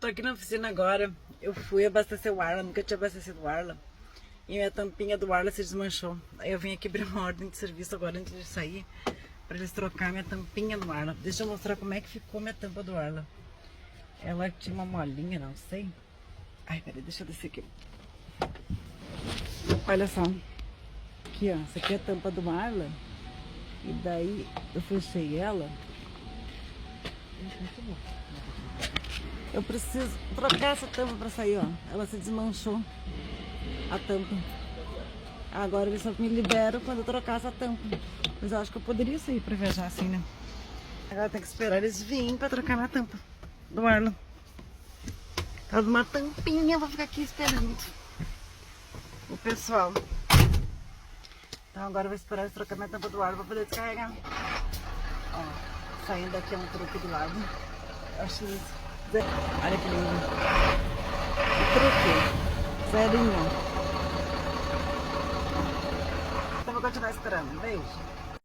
Tô aqui na oficina agora. Eu fui abastecer o Arla, nunca tinha abastecido o Arla. E a tampinha do Arla se desmanchou. Aí eu vim aqui abrir uma ordem de serviço agora antes de sair, pra eles trocar minha tampinha do Arla. Deixa eu mostrar como é que ficou minha tampa do Arla. Ela tinha uma molinha, não sei. Ai, peraí, deixa eu descer aqui. Olha só. Aqui, ó. Essa aqui é a tampa do Arla. E daí eu fechei ela. Eu preciso trocar essa tampa pra sair, ó. Ela se desmanchou. A tampa. Agora eles só me liberam quando eu trocar essa tampa. Mas eu acho que eu poderia sair pra viajar assim, né? Agora tem que esperar eles virem pra trocar minha tampa do Arla. Tá de uma tampinha, vou ficar aqui esperando o pessoal. Então agora eu vou esperar eles trocar minha tampa do Arla pra poder descarregar. Ó, saindo aqui é um truque do lado. Eu acho isso. Olha que lindo. O truque. Zerinho. Então vou continuar esperando. Beijo.